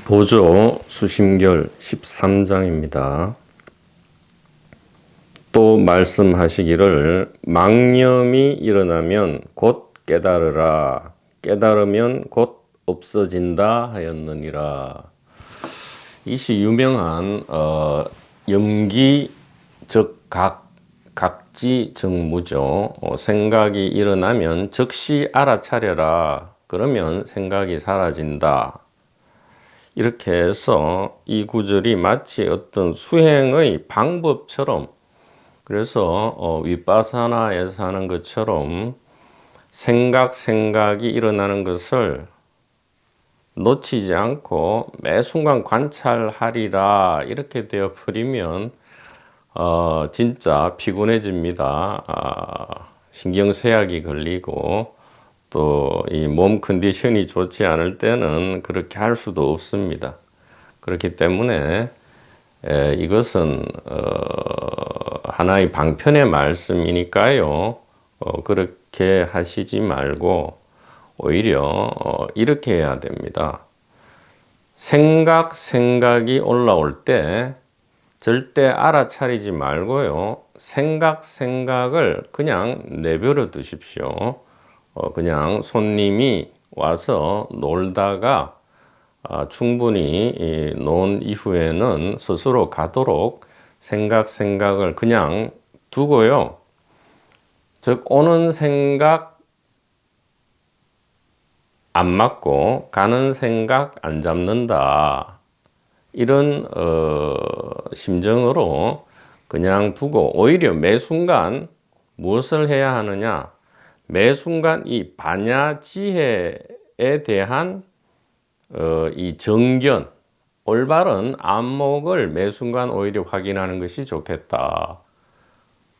보조 수심결 13장입니다. 또 말씀하시기를 망념이 일어나면 곧 깨달으라. 깨달으면 곧 없어진다 하였느니라. 이시 유명한 염기 각지 정무죠. 생각이 일어나면 즉시 알아차려라. 그러면 생각이 사라진다. 이렇게 해서 이 구절이 마치 어떤 수행의 방법처럼, 그래서 윗바사나에서 하는 것처럼 생각이 일어나는 것을 놓치지 않고 매 순간 관찰하리라 이렇게 되어 버리면 진짜 피곤해집니다. 신경쇠약이 걸리고 또 이 몸 컨디션이 좋지 않을 때는 그렇게 할 수도 없습니다. 그렇기 때문에 이것은 하나의 방편의 말씀이니까요. 그렇게 하시지 말고 오히려 이렇게 해야 됩니다. 생각이 올라올 때 절대 알아차리지 말고요. 생각을 그냥 내버려 두십시오. 그냥 손님이 와서 놀다가 충분히 논 이후에는 스스로 가도록 생각을 그냥 두고요. 즉 오는 생각 안 맞고 가는 생각 안 잡는다. 이런 심정으로 그냥 두고 오히려 매 순간 무엇을 해야 하느냐? 매 순간 이 반야지혜에 대한 이 정견, 올바른 안목을 매 순간 오히려 확인하는 것이 좋겠다.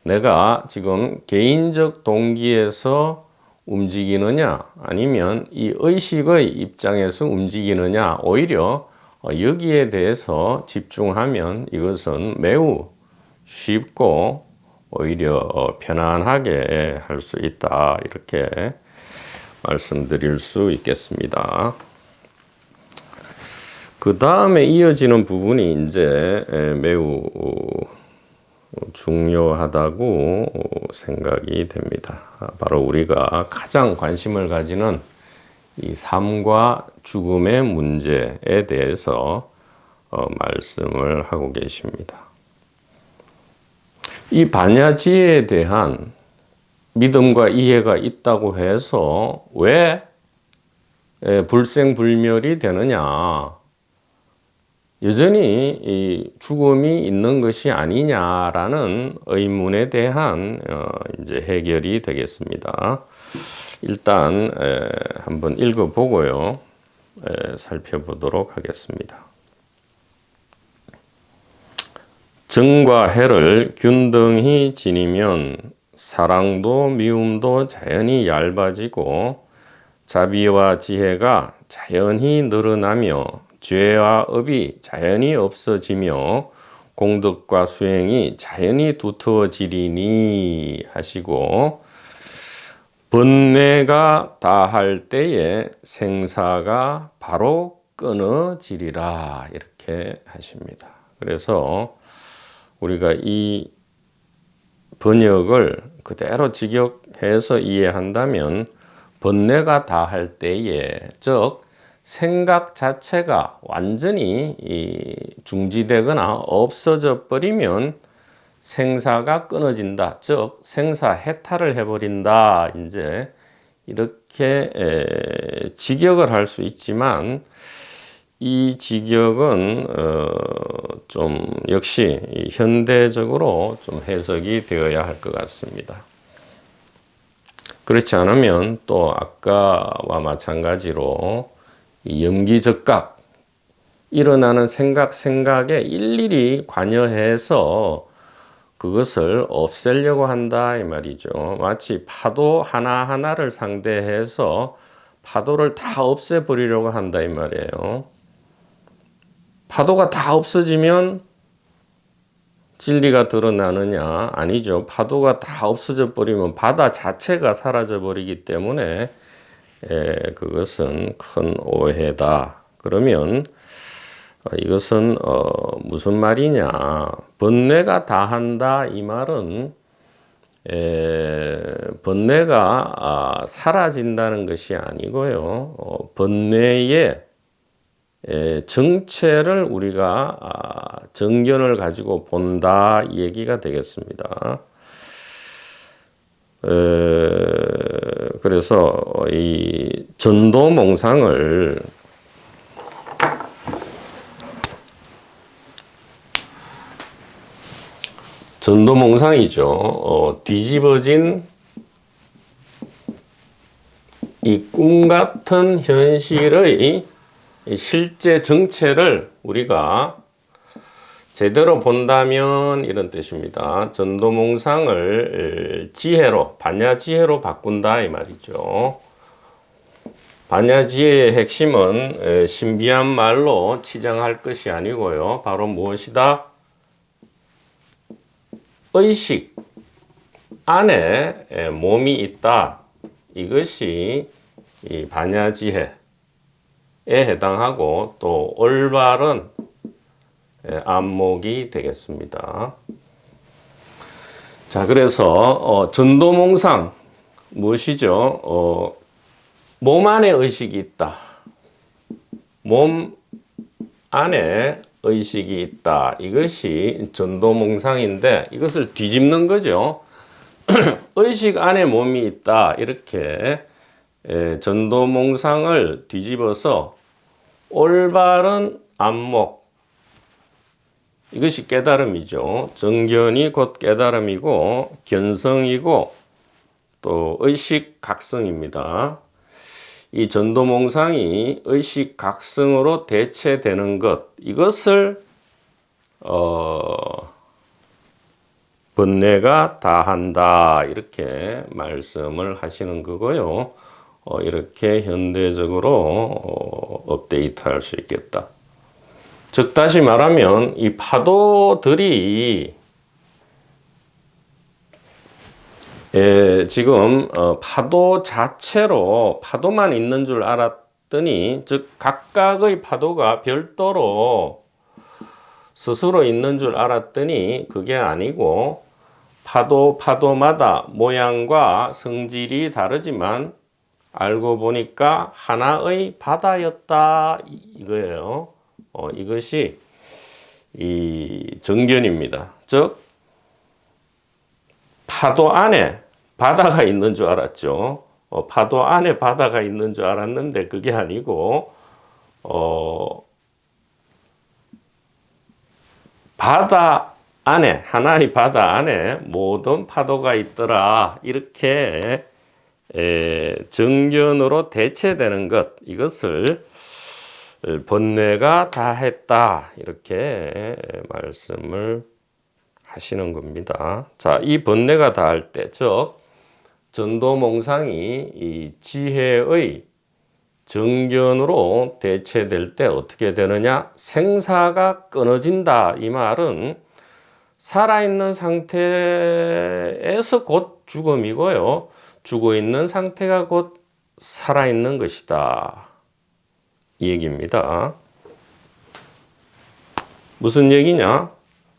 내가 지금 개인적 동기에서 움직이느냐 아니면 이 의식의 입장에서 움직이느냐, 오히려 여기에 대해서 집중하면 이것은 매우 쉽고 오히려 편안하게 할 수 있다. 이렇게 말씀드릴 수 있겠습니다. 그 다음에 이어지는 부분이 이제 매우 중요하다고 생각이 됩니다. 바로 우리가 가장 관심을 가지는 이 삶과 죽음의 문제에 대해서 말씀을 하고 계십니다. 이 반야지에 대한 믿음과 이해가 있다고 해서 왜 불생불멸이 되느냐? 여전히 이 죽음이 있는 것이 아니냐라는 의문에 대한 이제 해결이 되겠습니다. 일단 한번 읽어보고요. 살펴보도록 하겠습니다. 정과 해를 균등히 지니면 사랑도 미움도 자연히 얇아지고 자비와 지혜가 자연히 늘어나며 죄와 업이 자연히 없어지며 공덕과 수행이 자연히 두터워지리니 하시고, 번뇌가 다할 때에 생사가 바로 끊어지리라 이렇게 하십니다. 그래서 우리가 이 번역을 그대로 직역해서 이해한다면 번뇌가 다할 때에, 즉 생각 자체가 완전히 중지되거나 없어져 버리면 생사가 끊어진다. 즉 생사 해탈을 해버린다. 이제 이렇게 직역을 할 수 있지만 이 직역은 좀 역시 현대적으로 좀 해석이 되어야 할 것 같습니다. 그렇지 않으면 또 아까와 마찬가지로 이 염기적각, 일어나는 생각에 일일이 관여해서 그것을 없애려고 한다 이 말이죠. 마치 파도 하나하나를 상대해서 파도를 다 없애버리려고 한다 이 말이에요. 파도가 다 없어지면 진리가 드러나느냐? 아니죠. 파도가 다 없어져 버리면 바다 자체가 사라져 버리기 때문에 그것은 큰 오해다. 그러면 이것은 무슨 말이냐? 번뇌가 다한다 이 말은 번뇌가 사라진다는 것이 아니고요. 번뇌의 정체를 우리가 정견을 가지고 본다 이 얘기가 되겠습니다. 그래서 이 전도몽상을 전도몽상이죠. 뒤집어진 이 꿈 같은 현실의 실제 정체를 우리가 제대로 본다면 이런 뜻입니다. 전도몽상을 지혜로, 반야지혜로 바꾼다 이 말이죠. 반야지혜의 핵심은 신비한 말로 치장할 것이 아니고요. 바로 무엇이다? 의식 안에 몸이 있다. 이것이 이 반야지혜에 해당하고 또 올바른 안목이 되겠습니다. 자, 그래서 전도몽상 무엇이죠? 몸 안에 의식이 있다. 몸 안에 의식이 있다. 이것이 전도몽상인데 이것을 뒤집는 거죠. 의식 안에 몸이 있다. 이렇게 전도몽상을 뒤집어서 올바른 안목, 이것이 깨달음이죠. 정견이 곧 깨달음이고 견성이고 또 의식각성입니다. 이 전도몽상이 의식각성으로 대체되는 것, 이것을 번뇌가 다한다 이렇게 말씀을 하시는 거고요. 이렇게 현대적으로 업데이트할 수 있겠다. 즉 다시 말하면 이 파도들이 지금 파도 자체로 파도만 있는 줄 알았더니, 즉 각각의 파도가 별도로 스스로 있는 줄 알았더니 그게 아니고 파도마다 모양과 성질이 다르지만 알고 보니까 하나의 바다였다 이거예요. 이것이 이 정견입니다. 즉 파도 안에 바다가 있는 줄 알았죠. 파도 안에 바다가 있는 줄 알았는데 그게 아니고 바다 안에, 하나의 바다 안에 모든 파도가 있더라. 이렇게 정견으로 대체되는 것, 이것을 번뇌가 다했다. 이렇게 말씀을 하시는 겁니다. 자, 이 번뇌가 다할 때, 즉 전도몽상이 이 지혜의 정견으로 대체될 때 어떻게 되느냐? 생사가 끊어진다. 이 말은 살아있는 상태에서 곧 죽음이고요. 죽어있는 상태가 곧 살아있는 것이다. 이 얘기입니다. 무슨 얘기냐?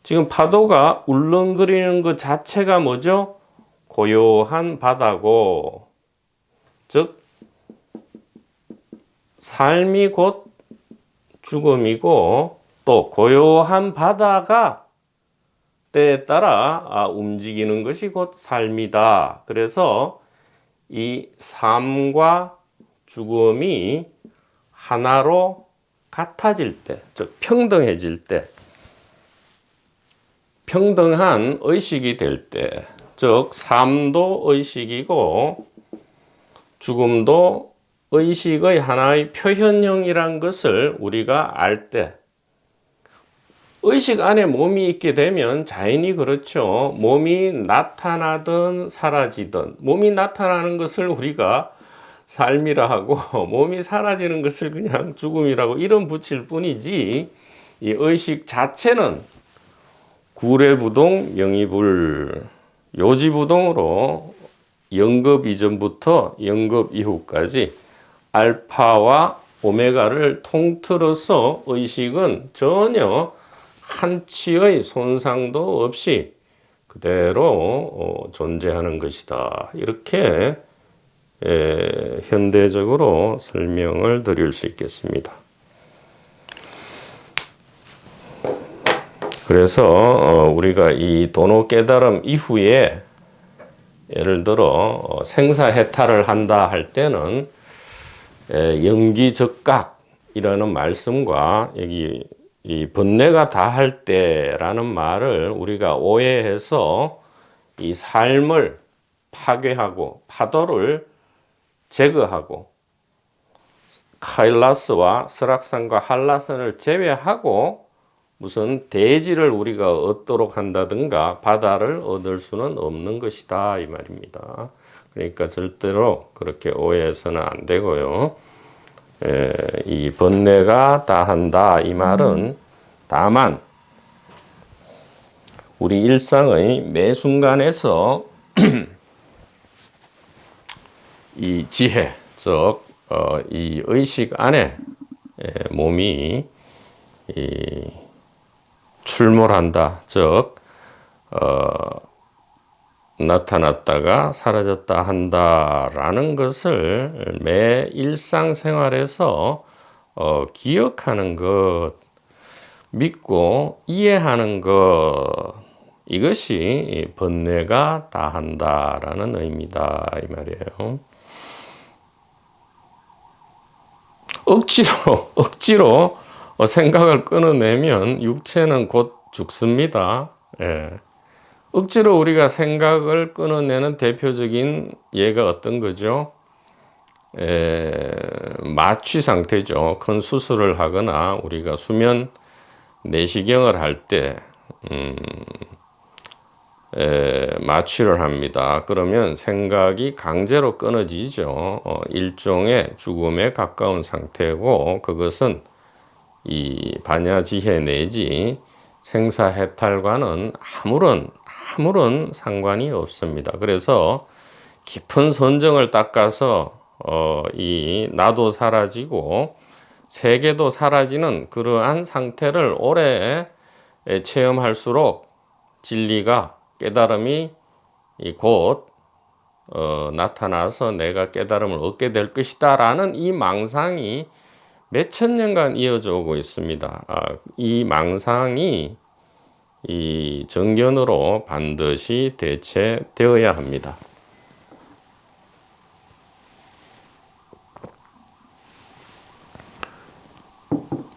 지금 파도가 울렁거리는 것 자체가 뭐죠? 고요한 바다고, 즉 삶이 곧 죽음이고 또 고요한 바다가 때에 따라 움직이는 것이 곧 삶이다. 그래서 이 삶과 죽음이 하나로 같아질 때, 즉 평등해질 때, 평등한 의식이 될 때, 즉 삶도 의식이고 죽음도 의식의 하나의 표현형이란 것을 우리가 알 때, 의식 안에 몸이 있게 되면 자연히 그렇죠. 몸이 나타나든 사라지든, 몸이 나타나는 것을 우리가 삶이라 하고 몸이 사라지는 것을 그냥 죽음이라고 이름 붙일 뿐이지, 이 의식 자체는 구례부동 명의불, 요지부동으로 영급 이전부터 영급 이후까지 알파와 오메가를 통틀어서 의식은 전혀 한치의 손상도 없이 그대로 존재하는 것이다. 이렇게 현대적으로 설명을 드릴 수 있겠습니다. 그래서 우리가 이 도노 깨달음 이후에 예를 들어 생사해탈을 한다 할 때는 영기적각이라는 말씀과 여기 이 번뇌가 다할 때라는 말을 우리가 오해해서 이 삶을 파괴하고 파도를 제거하고 카일라스와 설악산과 한라산을 제외하고 무슨 대지를 우리가 얻도록 한다든가 바다를 얻을 수는 없는 것이다 이 말입니다. 그러니까 절대로 그렇게 오해해서는 안 되고요. 이 번뇌가 다한다 이 말은 다만 우리 일상의 매 순간에서 이 지혜, 즉 이 의식 안에 몸이 출몰한다, 즉 나타났다가 사라졌다 한다라는 것을 매 일상생활에서 기억하는 것, 믿고 이해하는 것, 이것이 번뇌가 다한다라는 의미다 이 말이에요. 억지로 생각을 끊어내면 육체는 곧 죽습니다. 예. 억지로 우리가 생각을 끊어내는 대표적인 예가 어떤 거죠? 마취 상태죠. 큰 수술을 하거나 우리가 수면 내시경을 할 때 마취를 합니다. 그러면 생각이 강제로 끊어지죠. 일종의 죽음에 가까운 상태고 그것은 이 반야지혜 내지 생사해탈과는 아무런 상관이 없습니다. 그래서 깊은 선정을 닦아서 이 나도 사라지고 세계도 사라지는 그러한 상태를 오래 체험할수록 진리가 깨달음이 곧 나타나서 내가 깨달음을 얻게 될 것이다 라는 이 망상이 몇천 년간 이어져 오고 있습니다. 이 망상이 이 정견으로 반드시 대체되어야 합니다.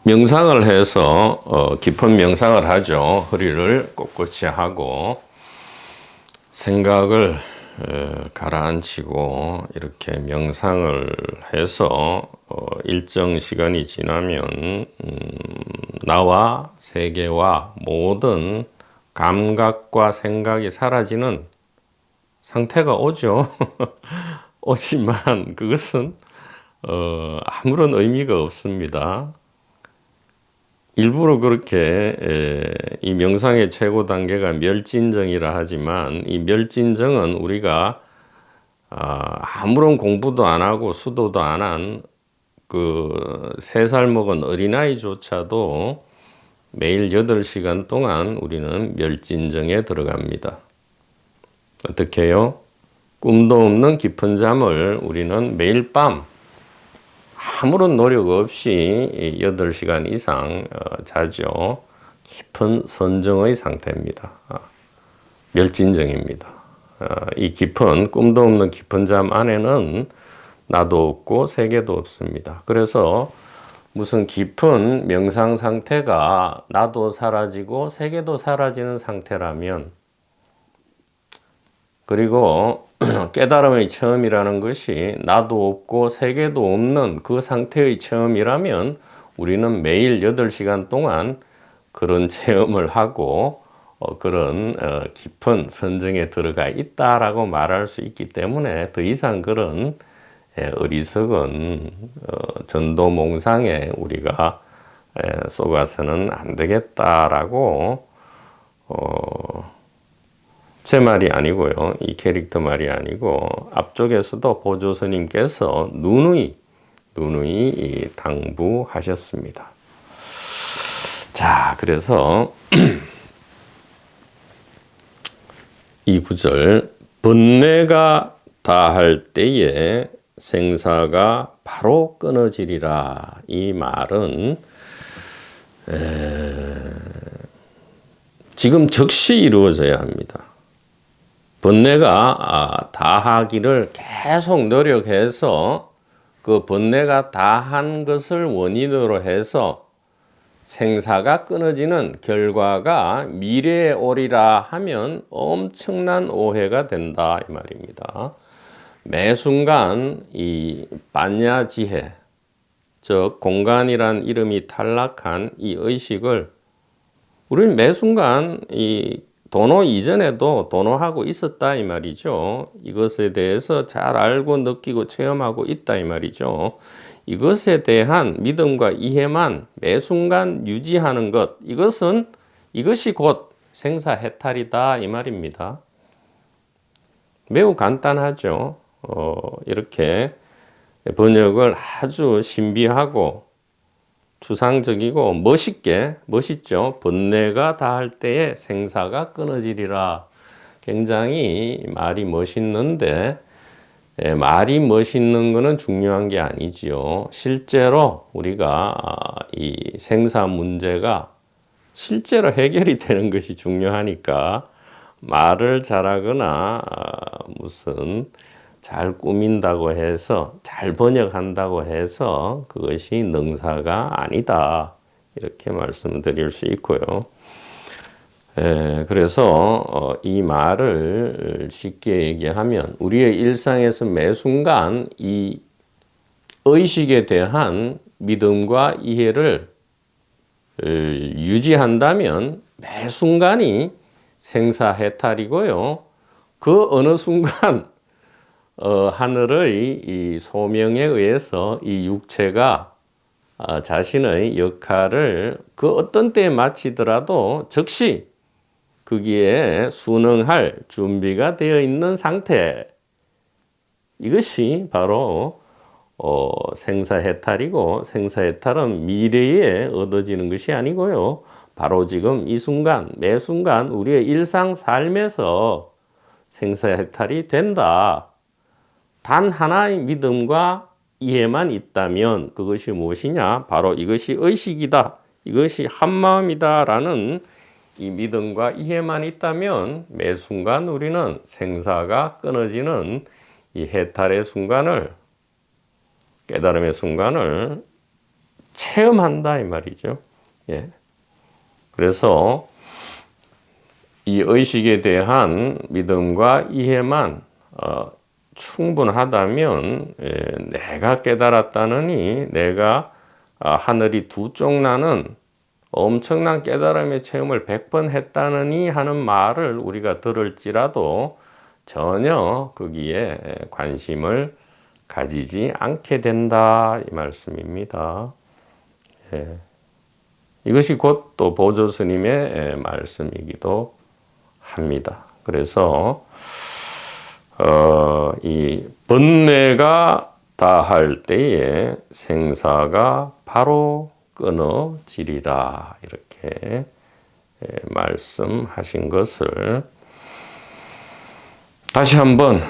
명상을 해서 깊은 명상을 하죠. 허리를 꼿꼿이 하고 생각을 가라앉히고 이렇게 명상을 해서 일정 시간이 지나면 나와 세계와 모든 감각과 생각이 사라지는 상태가 오죠. 오지만 그것은 아무런 의미가 없습니다. 일부러 그렇게 이 명상의 최고 단계가 멸진정이라 하지만 이 멸진정은 우리가 아무런 공부도 안 하고 수도도 안 한 그 3살 먹은 어린아이조차도 매일 8시간 동안 우리는 멸진정에 들어갑니다. 어떻게 해요? 꿈도 없는 깊은 잠을 우리는 매일 밤 아무런 노력 없이 8시간 이상 자죠. 깊은 선정의 상태입니다. 멸진정입니다. 이 깊은 꿈도 없는 깊은 잠 안에는 나도 없고 세계도 없습니다. 그래서 무슨 깊은 명상 상태가 나도 사라지고 세계도 사라지는 상태라면 그리고 깨달음의 체험이라는 것이 나도 없고 세계도 없는 그 상태의 체험이라면 우리는 매일 8시간 동안 그런 체험을 하고 그런 깊은 선정에 들어가 있다라고 말할 수 있기 때문에 더 이상 그런 어리석은 전도몽상에 우리가 속아서는 안 되겠다라고 제 말이 아니고요. 이 캐릭터 말이 아니고 앞쪽에서도 보조 스님께서 누누이 누누이 당부하셨습니다. 자, 그래서 이 구절, 번뇌가 다할 때에 생사가 바로 끊어지리라. 이 말은 지금 즉시 이루어져야 합니다. 번뇌가 다하기를 계속 노력해서 그 번뇌가 다한 것을 원인으로 해서 생사가 끊어지는 결과가 미래에 오리라 하면 엄청난 오해가 된다 이 말입니다. 매 순간 이 반야지해, 즉 공간이란 이름이 탈락한 이 의식을 우리는 매 순간 이 도노 이전에도 도노하고 있었다 이 말이죠. 이것에 대해서 잘 알고 느끼고 체험하고 있다 이 말이죠. 이것에 대한 믿음과 이해만 매 순간 유지하는 것, 이것이 곧 생사해탈이다 이 말입니다. 매우 간단하죠. 이렇게 번역을 아주 신비하고 추상적이고 멋있죠. 번뇌가 다할 때에 생사가 끊어지리라. 굉장히 말이 멋있는데 말이 멋있는 것은 중요한 게 아니지요. 실제로 우리가 이 생사 문제가 실제로 해결이 되는 것이 중요하니까 말을 잘하거나 무슨 잘 꾸민다고 해서 잘 번역한다고 해서 그것이 능사가 아니다. 이렇게 말씀을 드릴 수 있고요. 그래서 이 말을 쉽게 얘기하면 우리의 일상에서 매 순간 이 의식에 대한 믿음과 이해를 유지한다면 매 순간이 생사해탈이고요. 그 어느 순간 하늘의 이 소명에 의해서 이 육체가 자신의 역할을 그 어떤 때에 마치더라도 즉시 거기에 순응할 준비가 되어 있는 상태, 이것이 바로 생사해탈이고, 생사해탈은 미래에 얻어지는 것이 아니고요, 바로 지금 이 순간 매 순간 우리의 일상 삶에서 생사해탈이 된다. 단 하나의 믿음과 이해만 있다면 그것이 무엇이냐? 바로 이것이 의식이다. 이것이 한마음이다. 라는 이 믿음과 이해만 있다면 매 순간 우리는 생사가 끊어지는 이 해탈의 순간을, 깨달음의 순간을 체험한다 이 말이죠. 예. 그래서 이 의식에 대한 믿음과 이해만 충분하다면 내가 깨달았다느니, 내가 하늘이 두 쪽 나는 엄청난 깨달음의 체험을 100번 했다느니 하는 말을 우리가 들을지라도 전혀 거기에 관심을 가지지 않게 된다 이 말씀입니다. 예. 이것이 곧 또 보조 스님의 말씀이기도 합니다. 그래서 이 번뇌가 다할 때에 생사가 바로 끊어지리라 이렇게 말씀하신 것을 다시 한번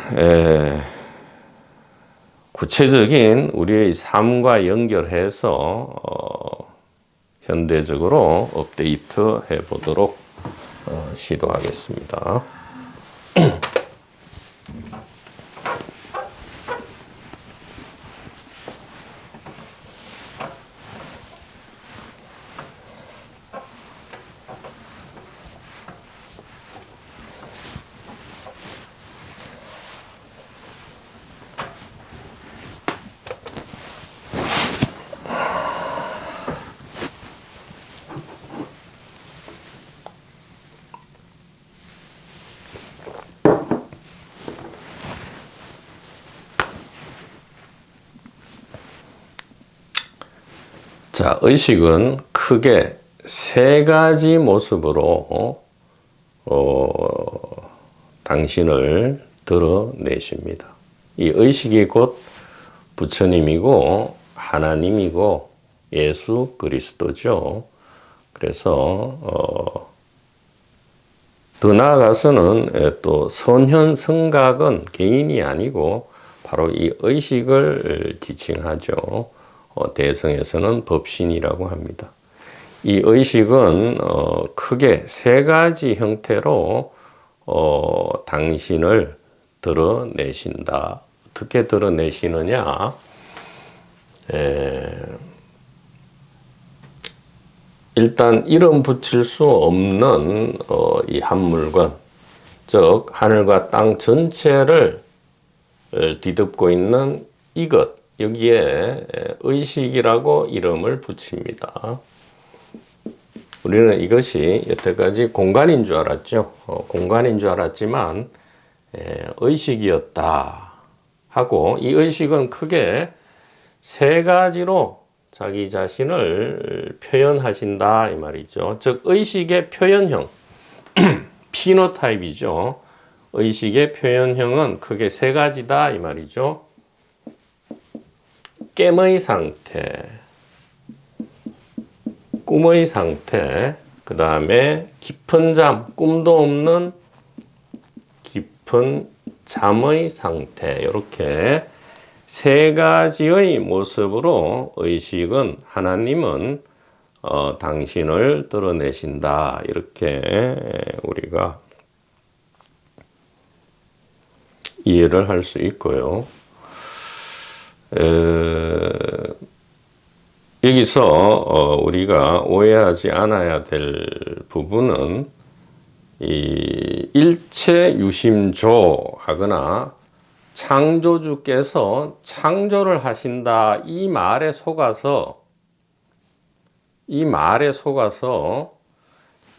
구체적인 우리의 삶과 연결해서 현대적으로 업데이트 해보도록 시도하겠습니다. 자, 의식은 크게 세 가지 모습으로 당신을 드러내십니다. 이 의식이 곧 부처님이고 하나님이고 예수 그리스도죠. 그래서 더 나아가서는 또 선현 성각은 개인이 아니고 바로 이 의식을 지칭하죠. 대성에서는 법신이라고 합니다. 이 의식은 크게 세 가지 형태로 당신을 드러내신다. 어떻게 드러내시느냐? 일단 이름 붙일 수 없는 이 한 물건, 즉 하늘과 땅 전체를 뒤덮고 있는 이것, 여기에 의식이라고 이름을 붙입니다. 우리는 이것이 여태까지 공간인 줄 알았죠. 공간인 줄 알았지만 의식이었다 하고, 이 의식은 크게 세 가지로 자기 자신을 표현하신다 이 말이죠. 즉 의식의 표현형, 피노타입이죠. 의식의 표현형은 크게 세 가지다 이 말이죠. 깨의 상태, 꿈의 상태, 그 다음에 깊은 잠, 꿈도 없는 깊은 잠의 상태, 이렇게 세 가지의 모습으로 의식은, 하나님은 당신을 드러내신다, 이렇게 우리가 이해를 할 수 있고요. 여기서 우리가 오해하지 않아야 될 부분은 이 일체 유심조 하거나 창조주께서 창조를 하신다, 이 말에 속아서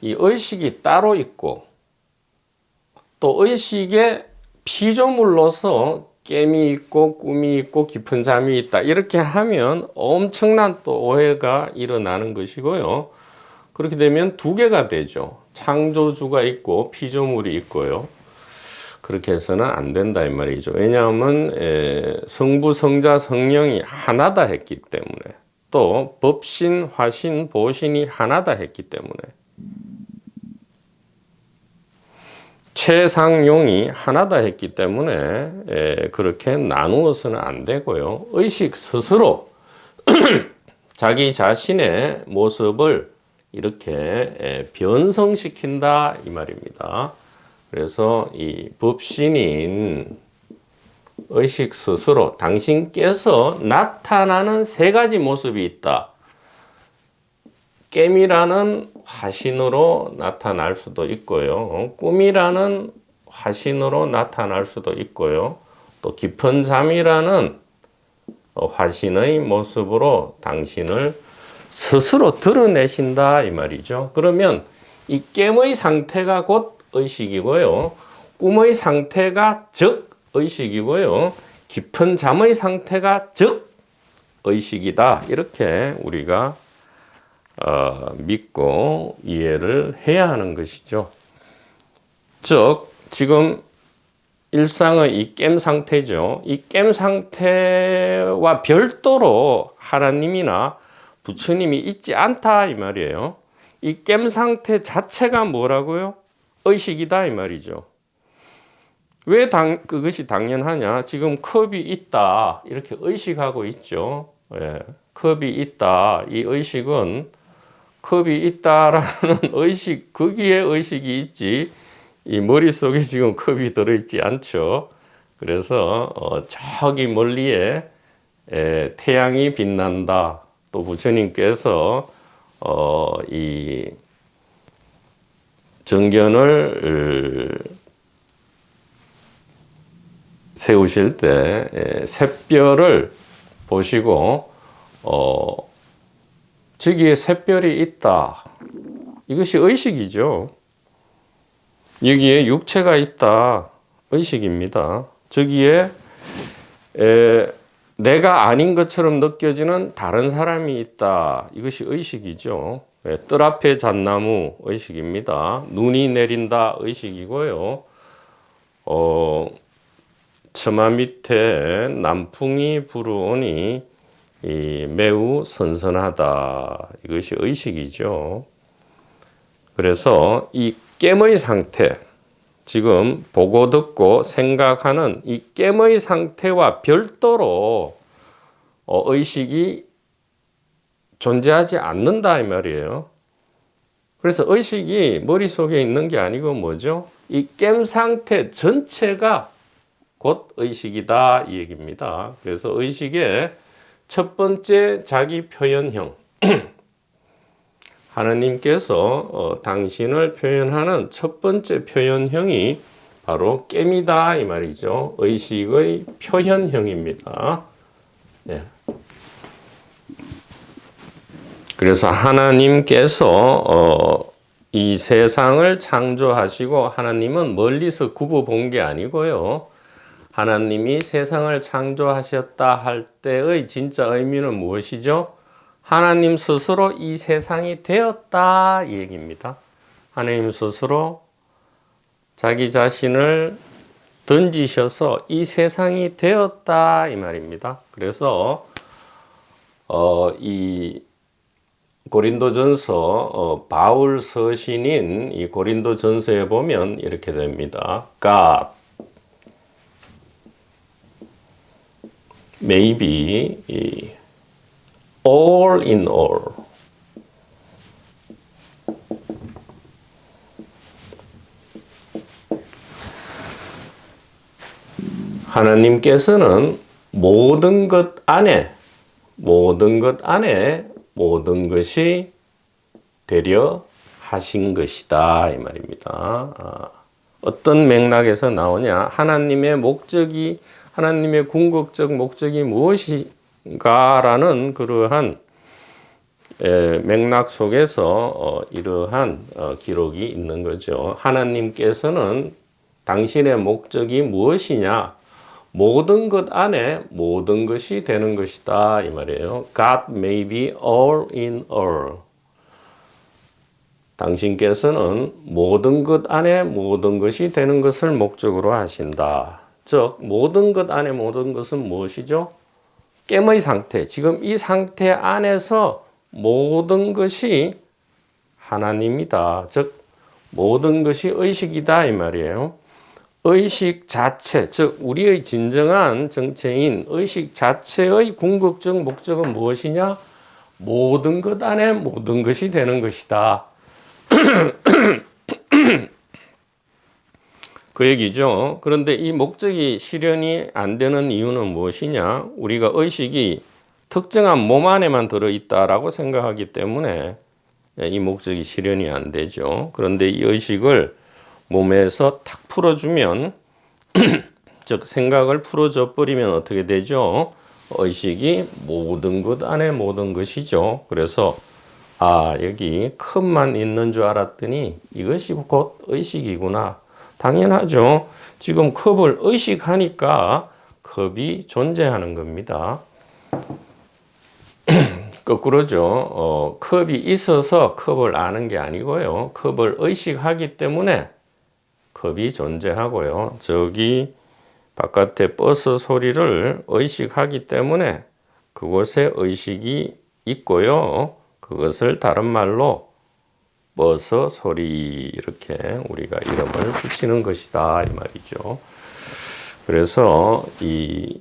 이 의식이 따로 있고, 또 의식의 피조물로서 깨미 있고 꿈이 있고 깊은 잠이 있다, 이렇게 하면 엄청난 또 오해가 일어나는 것이고요. 그렇게 되면 두 개가 되죠. 창조주가 있고 피조물이 있고요. 그렇게 해서는 안 된다 이 말이죠. 왜냐하면 성부, 성자, 성령이 하나다 했기 때문에, 또 법신, 화신, 보신이 하나다 했기 때문에, 최상용이 하나다 했기 때문에 그렇게 나누어서는 안 되고요. 의식 스스로 자기 자신의 모습을 이렇게 변성시킨다 이 말입니다. 그래서 이 법신인 의식 스스로 당신께서 나타나는 세 가지 모습이 있다. 깨미라는 화신으로 나타날 수도 있고요. 꿈이라는 화신으로 나타날 수도 있고요. 또 깊은 잠이라는 화신의 모습으로 당신을 스스로 드러내신다 이 말이죠. 그러면 이 깨의 상태가 곧 의식이고요. 꿈의 상태가 즉 의식이고요. 깊은 잠의 상태가 즉 의식이다. 이렇게 우리가 믿고 이해를 해야 하는 것이죠. 즉 지금 일상의 이 깸 상태죠. 이 깸 상태와 별도로 하나님이나 부처님이 있지 않다 이 말이에요. 이 깸 상태 자체가 뭐라고요? 의식이다 이 말이죠. 왜 그것이 당연하냐? 지금 컵이 있다 이렇게 의식하고 있죠. 예, 컵이 있다. 이 의식은 컵이 있다라는 의식, 거기에 의식이 있지, 이 머릿속에 지금 컵이 들어있지 않죠. 그래서 저기 멀리에 태양이 빛난다. 또 부처님께서 이 정견을 세우실 때 샛별을 보시고 저기에 샛별이 있다. 이것이 의식이죠. 여기에 육체가 있다. 의식입니다. 저기에 내가 아닌 것처럼 느껴지는 다른 사람이 있다. 이것이 의식이죠. 뜰 앞에 잣나무 의식입니다. 눈이 내린다 의식이고요. 처마 밑에 남풍이 불어오니 매우 선선하다. 이것이 의식이죠. 그래서 이 깨의 상태, 지금 보고 듣고 생각하는 이 깨의 상태와 별도로 의식이 존재하지 않는다 이 말이에요. 그래서 의식이 머릿속에 있는 게 아니고 뭐죠? 이 깸 상태 전체가 곧 의식이다 이 얘기입니다. 그래서 의식의 첫 번째 자기 표현형, 하나님께서 당신을 표현하는 첫 번째 표현형이 바로 깸이다 이 말이죠. 의식의 표현형입니다. 예. 그래서 하나님께서 이 세상을 창조하시고 하나님은 멀리서 굽어 본 게 아니고요. 하나님이 세상을 창조하셨다 할 때의 진짜 의미는 무엇이죠? 하나님 스스로 이 세상이 되었다 이 얘기입니다. 하나님 스스로 자기 자신을 던지셔서 이 세상이 되었다 이 말입니다. 그래서 이 고린도전서 바울 서신인 이 고린도전서에 보면 이렇게 됩니다. God may be all in all. 하나님께서는 모든 것 안에 모든 것이 되려 하신 것이다 이 말입니다. 어떤 맥락에서 나오냐? 하나님의 목적이, 하나님의 궁극적 목적이 무엇인가라는 그러한 맥락 속에서 이러한 기록이 있는 거죠. 하나님께서는 당신의 목적이 무엇이냐? 모든 것 안에 모든 것이 되는 것이다 이 말이에요. God may be all in all. 당신께서는 모든 것 안에 모든 것이 되는 것을 목적으로 하신다. 즉 모든 것 안에 모든 것은 무엇이죠? 깸의 상태. 지금 이 상태 안에서 모든 것이 하나님이다. 즉 모든 것이 의식이다 이 말이에요. 의식 자체, 즉 우리의 진정한 정체인 의식 자체의 궁극적 목적은 무엇이냐? 모든 것 안에 모든 것이 되는 것이다. 그 얘기죠. 그런데 이 목적이 실현이 안 되는 이유는 무엇이냐? 우리가 의식이 특정한 몸 안에만 들어있다라고 생각하기 때문에 이 목적이 실현이 안 되죠. 그런데 이 의식을 몸에서 탁 풀어주면 즉 생각을 풀어줘 버리면 어떻게 되죠? 의식이 모든 것 안에 모든 것이죠. 그래서 여기 컵만 있는 줄 알았더니 이것이 곧 의식이구나. 당연하죠. 지금 컵을 의식하니까 컵이 존재하는 겁니다. 거꾸로죠. 컵이 있어서 컵을 아는 게 아니고요. 컵을 의식하기 때문에 컵이 존재하고요. 저기 바깥에 버스 소리를 의식하기 때문에 그곳에 의식이 있고요. 그것을 다른 말로 버스 소리 이렇게 우리가 이름을 붙이는 것이다 이 말이죠. 그래서 이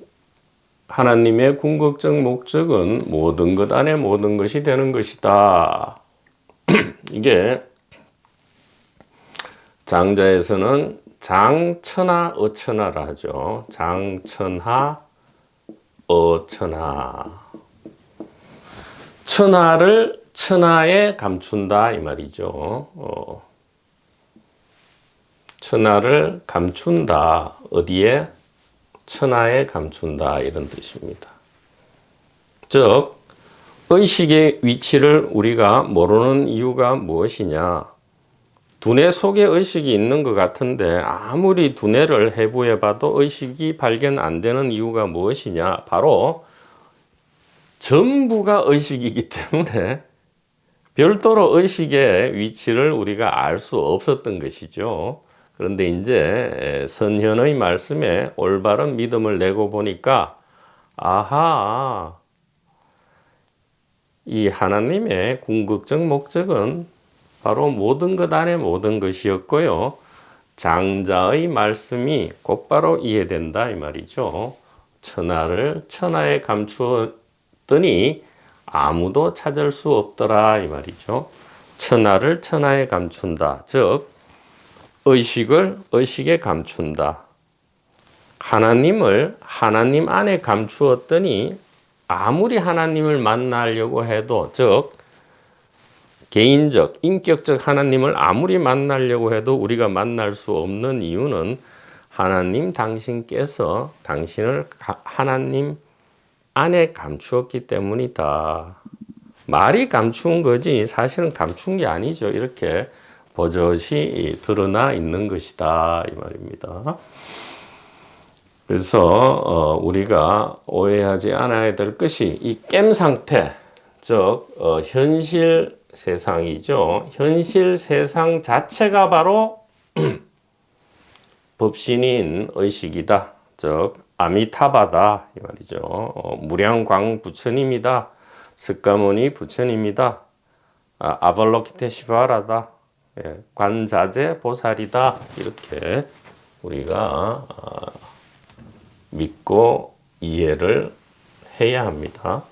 하나님의 궁극적 목적은 모든 것 안에 모든 것이 되는 것이다. 이게 장자에서는 장천하 어천하라 하죠. 장천하 어천하. 천하를 천하에 감춘다 이 말이죠. 천하를 감춘다. 어디에? 천하에 감춘다 이런 뜻입니다. 즉 의식의 위치를 우리가 모르는 이유가 무엇이냐? 두뇌 속에 의식이 있는 것 같은데 아무리 두뇌를 해부해 봐도 의식이 발견 안 되는 이유가 무엇이냐? 바로 전부가 의식이기 때문에 별도로 의식의 위치를 우리가 알 수 없었던 것이죠. 그런데 이제 선현의 말씀에 올바른 믿음을 내고 보니까 이 하나님의 궁극적 목적은 바로 모든 것 안에 모든 것이었고요. 장자의 말씀이 곧바로 이해된다 이 말이죠. 천하를 천하에 감추었더니 아무도 찾을 수 없더라 이 말이죠. 천하를 천하에 감춘다. 즉 의식을 의식에 감춘다. 하나님을 하나님 안에 감추었더니 아무리 하나님을 만나려고 해도, 즉 개인적, 인격적 하나님을 아무리 만나려고 해도 우리가 만날 수 없는 이유는 하나님 당신께서 당신을 하나님 안에 감추었기 때문이다. 말이 감춘 거지 사실은 감춘 게 아니죠. 이렇게 버젓이 드러나 있는 것이다 이 말입니다. 그래서 우리가 오해하지 않아야 될 것이 이 깸 상태, 즉 현실 세상이죠. 현실 세상 자체가 바로 법신인 의식이다. 즉 아미타바다 이 말이죠. 무량광 부처님이다. 스가모니 부처님이다. 아발로키테시바라다. 관자재 보살이다. 이렇게 우리가 믿고 이해를 해야 합니다.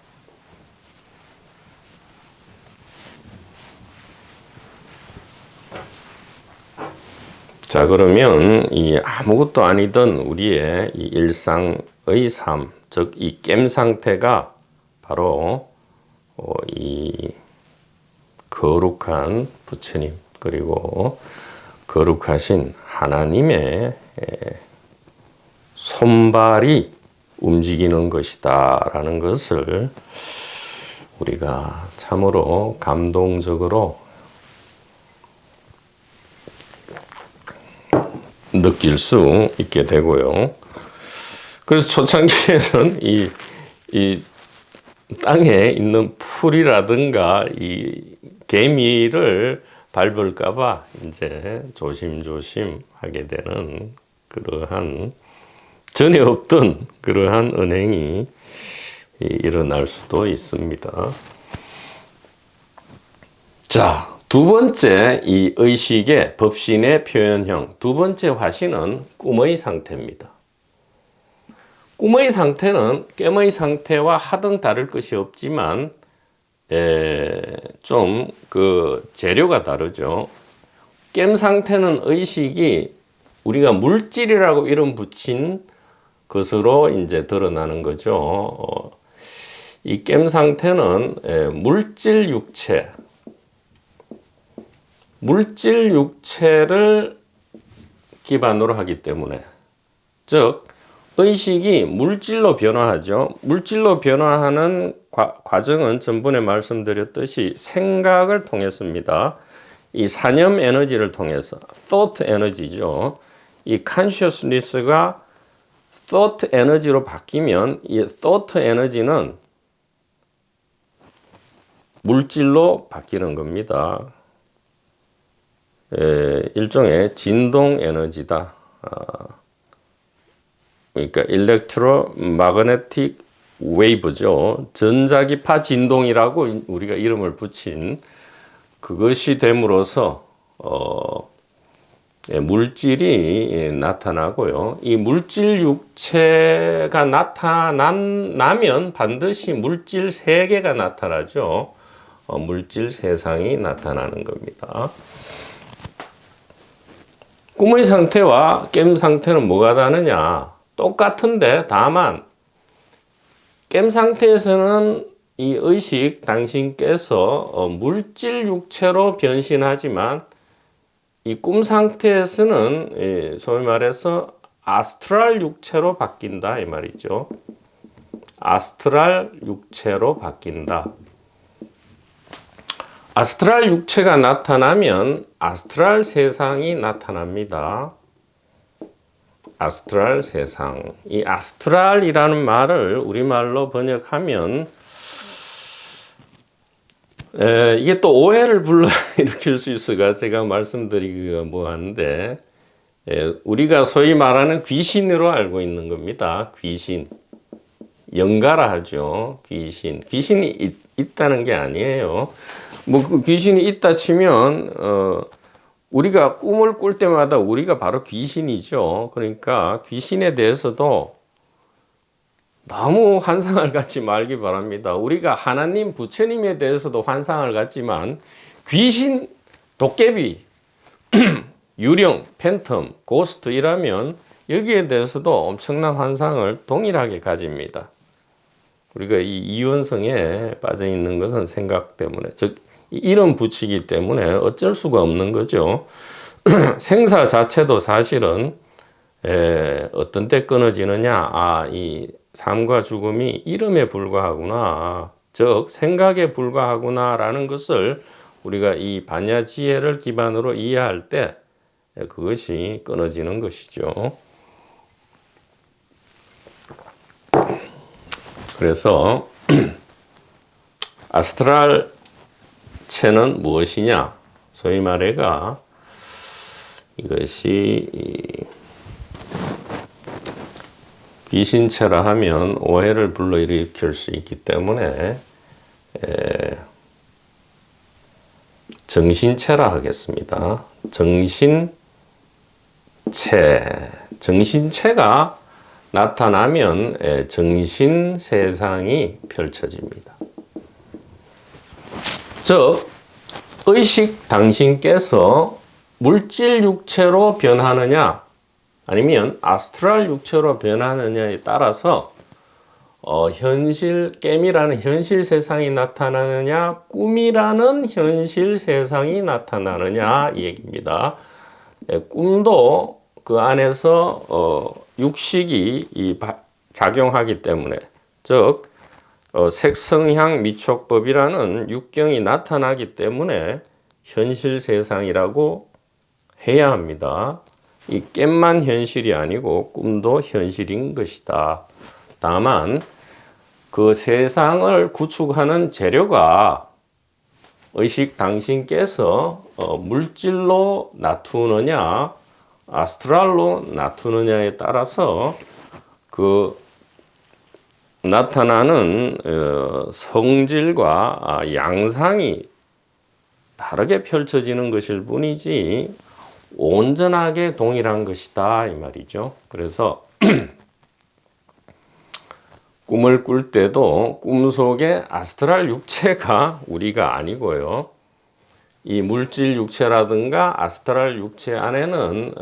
자, 그러면 이 아무것도 아니던 우리의 이 일상의 삶, 즉 이 깸 상태가 바로 이 거룩한 부처님 그리고 거룩하신 하나님의 손발이 움직이는 것이다 라는 것을 우리가 참으로 감동적으로 느낄 수 있게 되고요. 그래서 초창기에는 이 땅에 있는 풀이라든가 이 개미를 밟을까봐 이제 조심조심 하게 되는 그러한 전에 없던 그러한 은행이 일어날 수도 있습니다. 자, 두 번째 이 의식의 법신의 표현형, 두 번째 화신은 꿈의 상태입니다. 꿈의 상태는 깸의 상태와 하등 다를 것이 없지만 좀 그 재료가 다르죠. 깸 상태는 의식이 우리가 물질이라고 이름 붙인 것으로 이제 드러나는 거죠. 이 깸 상태는 물질 육체를 기반으로 하기 때문에, 즉 의식이 물질로 변화하죠. 물질로 변화하는 과정은 전번에 말씀드렸듯이 생각을 통해서입니다. 이 산염 에너지를 통해서, thought 에너지죠. 이 consciousness가 thought 에너지로 바뀌면 이 thought 에너지는 물질로 바뀌는 겁니다. 일종의 진동 에너지다. 그러니까 electromagnetic wave죠. 전자기파 진동이라고 우리가 이름을 붙인 그것이 됨으로써 물질이 나타나고요. 이 물질 육체가 나타나면 반드시 물질 세계가 나타나죠. 물질 세상이 나타나는 겁니다. 꿈의 상태와 깸 상태는 뭐가 다르냐? 똑같은데 다만 깸 상태에서는 이 의식 당신께서 물질 육체로 변신하지만 이 꿈 상태에서는 소위 말해서 아스트랄 육체로 바뀐다 이 말이죠. 아스트랄 육체로 바뀐다. 아스트랄 육체가 나타나면 아스트랄 세상이 나타납니다. 아스트랄 세상. 이 아스트랄이라는 말을 우리말로 번역하면 이게 또 오해를 불러일으킬 수 있어가 제가 말씀드리기가 뭐한데, 우리가 소위 말하는 귀신으로 알고 있는 겁니다. 귀신. 영가라 하죠. 귀신이 있다는 게 아니에요. 뭐 그 귀신이 있다 치면 우리가 꿈을 꿀 때마다 우리가 바로 귀신이죠. 그러니까 귀신에 대해서도 너무 환상을 갖지 말기 바랍니다. 우리가 하나님, 부처님에 대해서도 환상을 갖지만 귀신, 도깨비, 유령, 팬텀, 고스트 이라면 여기에 대해서도 엄청난 환상을 동일하게 가집니다. 우리가 이 이원성에 빠져 있는 것은 생각 때문에, 즉 이름 붙이기 때문에 어쩔 수가 없는 거죠. 생사 자체도 사실은 어떤 때 끊어지느냐, 이 삶과 죽음이 이름에 불과하구나, 즉 생각에 불과하구나 라는 것을 우리가 이 반야지혜를 기반으로 이해할 때 그것이 끊어지는 것이죠. 그래서 아스트랄 체는 무엇이냐? 소위 말해가 이것이 귀신체라 하면 오해를 불러일으킬 수 있기 때문에 정신체라 하겠습니다. 정신체가 나타나면 정신 세상이 펼쳐집니다. 즉 의식 당신께서 물질 육체로 변하느냐 아니면 아스트랄 육체로 변하느냐에 따라서 깨미라는 현실 세상이 나타나느냐, 꿈이라는 현실 세상이 나타나느냐 이 얘기입니다. 꿈도 그 안에서 육식이 작용하기 때문에, 즉 색성향 미촉법이라는 육경이 나타나기 때문에 현실 세상이라고 해야 합니다. 이 깸만 현실이 아니고 꿈도 현실인 것이다. 다만 그 세상을 구축하는 재료가 의식 당신께서 물질로 놔두느냐 아스트랄로 놔두느냐에 따라서 그 나타나는 성질과 양상이 다르게 펼쳐지는 것일 뿐이지 온전하게 동일한 것이다 이 말이죠. 그래서 꿈을 꿀 때도 꿈속의 아스트랄 육체가 우리가 아니고요. 이 물질 육체라든가 아스트랄 육체 안에는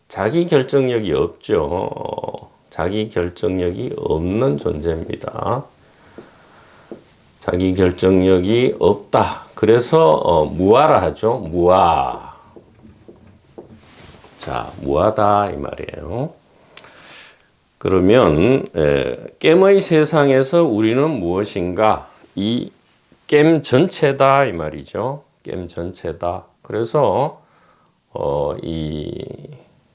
자기 결정력이 없죠. 자기 결정력이 없는 존재입니다. 자기 결정력이 없다. 그래서 무아라 하죠. 무아. 자, 무아다 이 말이에요. 그러면 깸의 세상에서 우리는 무엇인가? 이 깸 전체다 이 말이죠. 깸 전체다. 그래서 이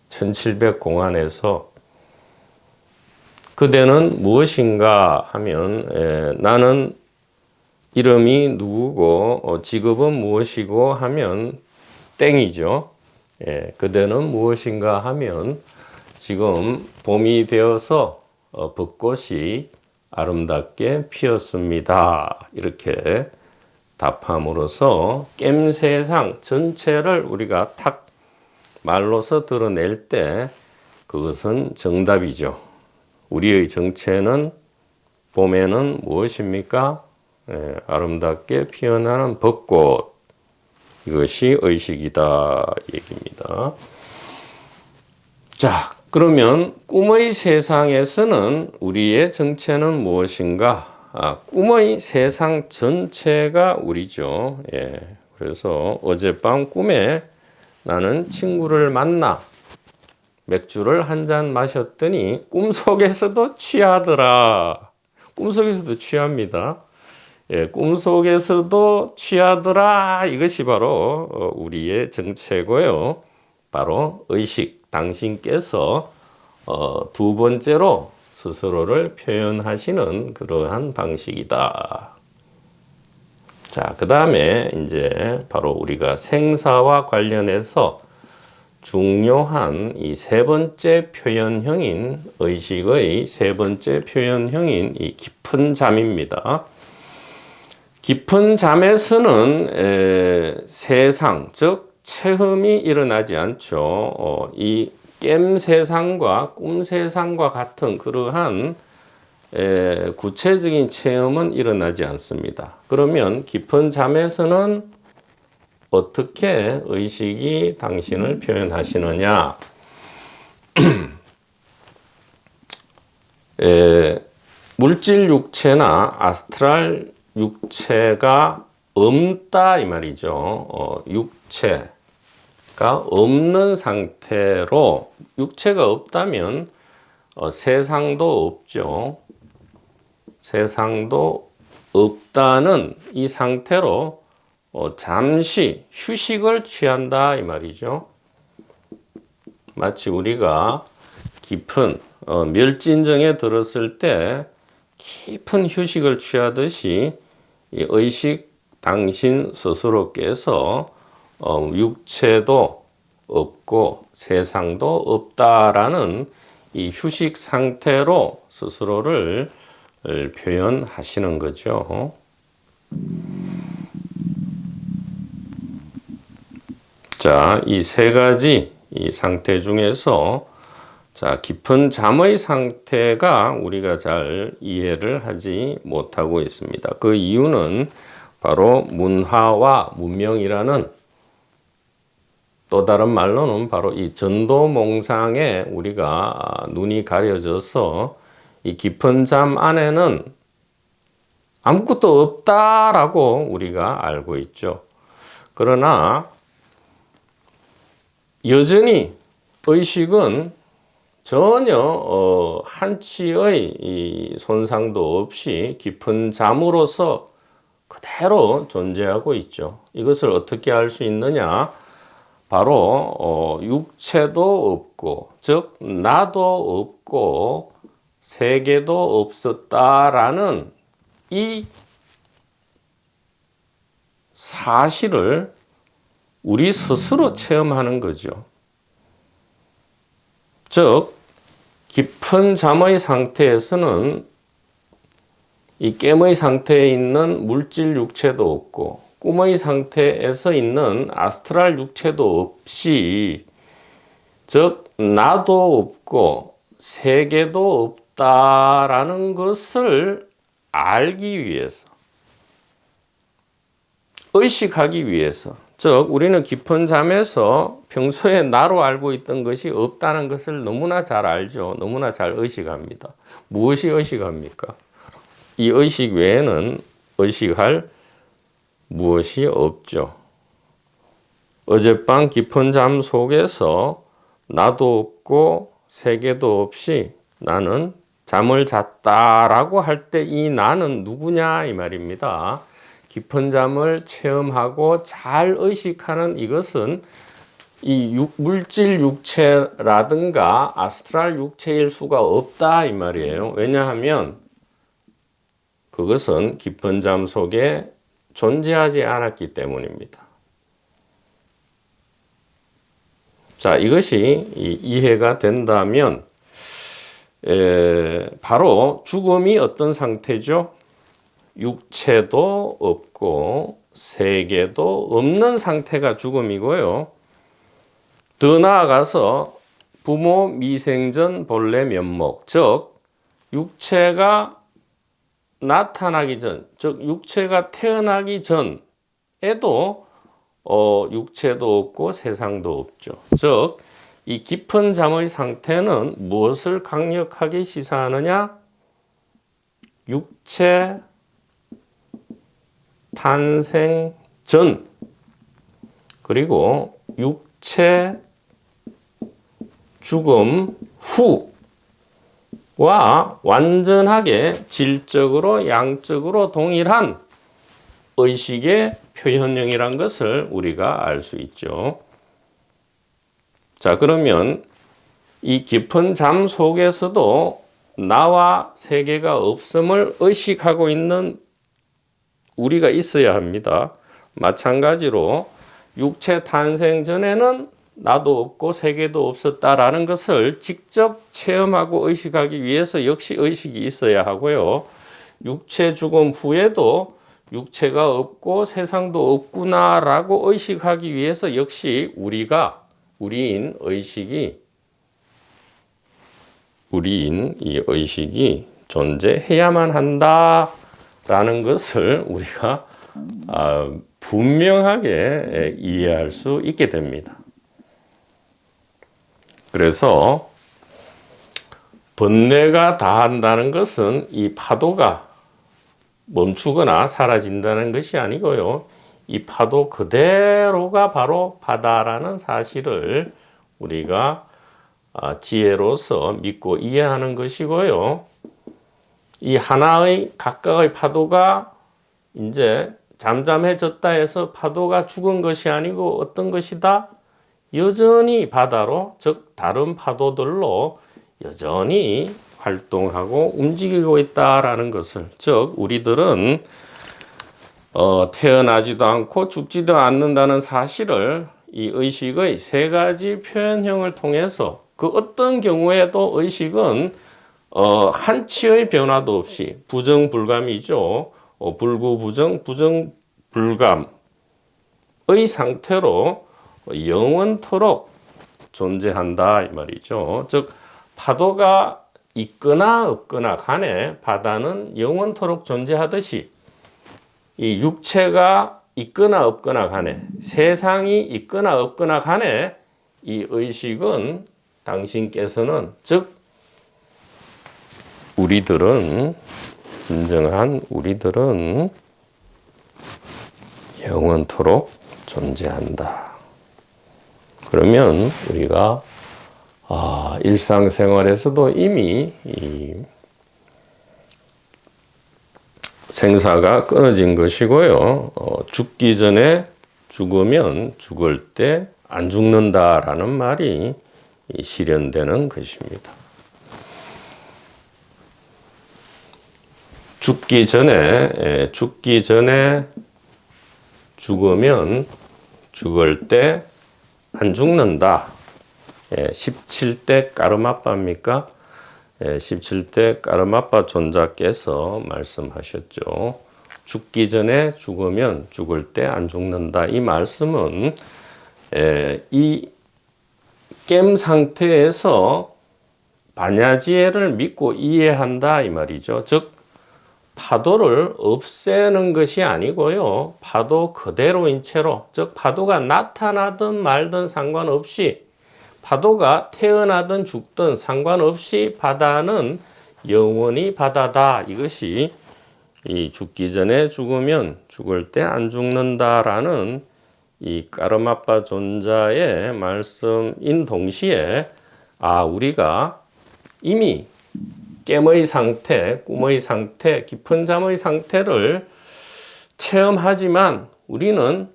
1700 공안에서 그대는 무엇인가 하면 나는 이름이 누구고 직업은 무엇이고 하면 땡이죠. 그대는 무엇인가 하면 지금 봄이 되어서 벚꽃이 아름답게 피었습니다. 이렇게 답함으로써 깸 세상 전체를 우리가 탁 말로서 드러낼 때 그것은 정답이죠. 우리의 정체는 봄에는 무엇입니까? 아름답게 피어나는 벚꽃. 이것이 의식이다 얘기입니다. 자, 그러면 꿈의 세상에서는 우리의 정체는 무엇인가? 꿈의 세상 전체가 우리죠. 그래서 어젯밤 꿈에 나는 친구를 만나 맥주를 한 잔 마셨더니 꿈속에서도 취하더라. 꿈속에서도 취합니다. 꿈속에서도 취하더라. 이것이 바로 우리의 정체고요. 바로 의식, 당신께서 두 번째로 스스로를 표현하시는 그러한 방식이다. 자, 그 다음에 이제 바로 우리가 생사와 관련해서 중요한 이 세 번째 표현형인 의식의 세 번째 표현형인 이 깊은 잠입니다. 깊은 잠에서는 세상, 즉 체험이 일어나지 않죠. 이 깸 세상과 꿈 세상과 같은 그러한 구체적인 체험은 일어나지 않습니다. 그러면 깊은 잠에서는 어떻게 의식이 당신을 표현하시느냐? 물질 육체나 아스트랄 육체가 없다 이 말이죠. 육체가 없는 상태로, 육체가 없다면 세상도 없죠. 세상도 없다는 이 상태로 잠시 휴식을 취한다 이 말이죠. 마치 우리가 깊은 멸진정에 들었을 때 깊은 휴식을 취하듯이 이 의식 당신 스스로께서 육체도 없고 세상도 없다라는 이 휴식 상태로 스스로를 표현하시는 거죠. 자, 이 세 가지 이 상태 중에서 자, 깊은 잠의 상태가 우리가 잘 이해를 하지 못하고 있습니다. 그 이유는 바로 문화와 문명이라는, 또 다른 말로는 바로 이 전도몽상에 우리가 눈이 가려져서 이 깊은 잠 안에는 아무것도 없다라고 우리가 알고 있죠. 그러나 여전히 의식은 전혀 한치의 이 손상도 없이 깊은 잠으로서 그대로 존재하고 있죠. 이것을 어떻게 알 수 있느냐? 바로 육체도 없고, 즉 나도 없고 세계도 없었다라는 이 사실을 우리 스스로 체험하는 거죠. 즉 깊은 잠의 상태에서는 이 깸의 상태에 있는 물질 육체도 없고 꿈의 상태에서 있는 아스트랄 육체도 없이, 즉 나도 없고 세계도 없다라는 것을 알기 위해서, 의식하기 위해서, 즉 우리는 깊은 잠에서 평소에 나로 알고 있던 것이 없다는 것을 너무나 잘 알죠. 너무나 잘 의식합니다. 무엇이 의식합니까? 이 의식 외에는 의식할 무엇이 없죠. 어젯밤 깊은 잠 속에서 나도 없고 세계도 없이 나는 잠을 잤다라고 할 때 이 나는 누구냐 이 말입니다. 깊은 잠을 체험하고 잘 의식하는 이것은 이 물질 육체라든가 아스트랄 육체일 수가 없다 이 말이에요. 왜냐하면 그것은 깊은 잠 속에 존재하지 않았기 때문입니다. 자, 이것이 이해가 된다면 바로 죽음이 어떤 상태죠? 육체도 없고 세계도 없는 상태가 죽음이고요. 더 나아가서 부모 미생전 본래 면목, 즉 육체가 나타나기 전, 즉 육체가 태어나기 전에도 육체도 없고 세상도 없죠. 즉 이 깊은 잠의 상태는 무엇을 강력하게 시사하느냐? 육체 탄생 전, 그리고 육체 죽음 후와 완전하게 질적으로 양적으로 동일한 의식의 표현형이란 것을 우리가 알 수 있죠. 자, 그러면 이 깊은 잠 속에서도 나와 세계가 없음을 의식하고 있는 우리가 있어야 합니다. 마찬가지로 육체 탄생 전에는 나도 없고 세계도 없었다라는 것을 직접 체험하고 의식하기 위해서 역시 의식이 있어야 하고요. 육체 죽음 후에도 육체가 없고 세상도 없구나라고 의식하기 위해서 역시 우리인 이 의식이 존재해야만 한다라는 것을 우리가 분명하게 이해할 수 있게 됩니다. 그래서 번뇌가 다한다는 것은 이 파도가 멈추거나 사라진다는 것이 아니고요. 이 파도 그대로가 바로 바다라는 사실을 우리가 지혜로서 믿고 이해하는 것이고요. 이 하나의 각각의 파도가 이제 잠잠해졌다 해서 파도가 죽은 것이 아니고 어떤 것이다? 여전히 바다로, 즉 다른 파도들로 여전히 활동하고 움직이고 있다라는 것을, 즉 우리들은 태어나지도 않고 죽지도 않는다는 사실을 이 의식의 세 가지 표현형을 통해서 그 어떤 경우에도 의식은 한치의 변화도 없이 부정불감이죠. 불구부정, 부정불감의 상태로 영원토록 존재한다 이 말이죠. 즉 파도가 있거나 없거나 간에 바다는 영원토록 존재하듯이 이 육체가 있거나 없거나 간에 세상이 있거나 없거나 간에 이 의식은 당신께서는 즉 진정한 우리들은 영원토록 존재한다. 그러면 우리가 일상생활에서도 이미 이 생사가 끊어진 것이고요. 죽기 전에 죽으면 죽을 때 안 죽는다라는 말이 실현되는 것입니다. 죽기 전에 죽으면 죽을 때 안 죽는다. 17대 까르마빠입니까? 17대 까르마빠 존자께서 말씀하셨죠. 죽기 전에 죽으면 죽을 때 안 죽는다. 이 말씀은 이 깸 상태에서 반야지혜를 믿고 이해한다 이 말이죠. 즉 파도를 없애는 것이 아니고요. 파도 그대로인 채로, 즉 파도가 나타나든 말든 상관없이, 파도가 태어나든 죽든 상관없이 바다는 영원히 바다다. 이것이 이 죽기 전에 죽으면 죽을 때 안 죽는다라는 이 까르마빠 존자의 말씀인 동시에 우리가 이미 깸의 상태, 꿈의 상태, 깊은 잠의 상태를 체험하지만 우리는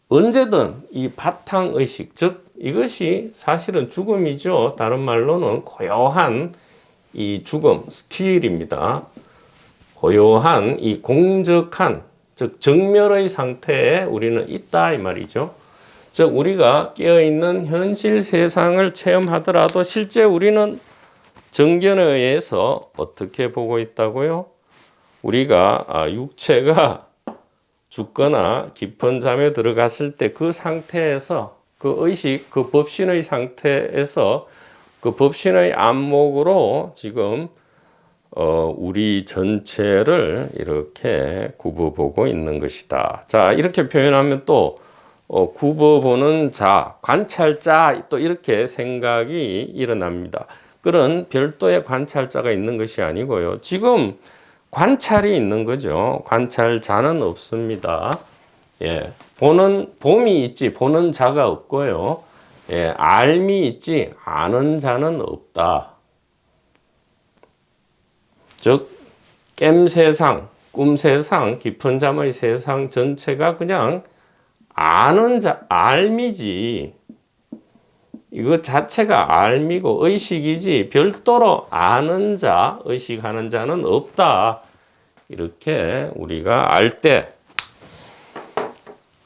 언제든 이 바탕의식, 즉 이것이 사실은 죽음이죠. 다른 말로는 고요한 이 죽음, 스틸입니다. 고요한 이 공적한, 즉 정멸의 상태에 우리는 있다 이 말이죠. 즉 우리가 깨어있는 현실 세상을 체험하더라도 실제 우리는 정견에 의해서 어떻게 보고 있다고요? 우리가 육체가 죽거나 깊은 잠에 들어갔을 때 그 상태에서 그 의식, 그 법신의 상태에서 그 법신의 안목으로 지금 우리 전체를 이렇게 굽어보고 있는 것이다. 자, 이렇게 표현하면 또 굽어보는 자, 관찰자 또 이렇게 생각이 일어납니다. 그런 별도의 관찰자가 있는 것이 아니고요. 지금 관찰이 있는 거죠. 관찰자는 없습니다. 봄이 있지 보는 자가 없고요. 알미 있지 아는 자는 없다. 즉 깸 세상, 꿈 세상, 깊은 잠의 세상 전체가 그냥 아는 자, 알미지. 이거 자체가 알미고 의식이지 별도로 아는 자, 의식하는 자는 없다. 이렇게 우리가 알 때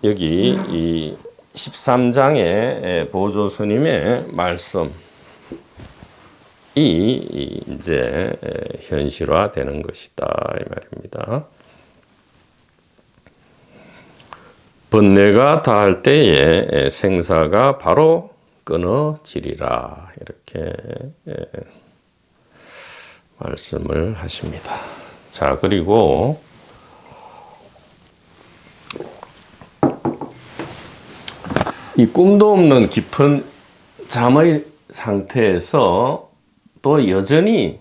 여기 이 13장의 보조 스님의 말씀이 이제 현실화되는 것이다 이 말입니다. 번뇌가 다할 때에 생사가 바로 끊어지리라 이렇게 말씀을 하십니다. 자, 그리고 이 꿈도 없는 깊은 잠의 상태에서 또 여전히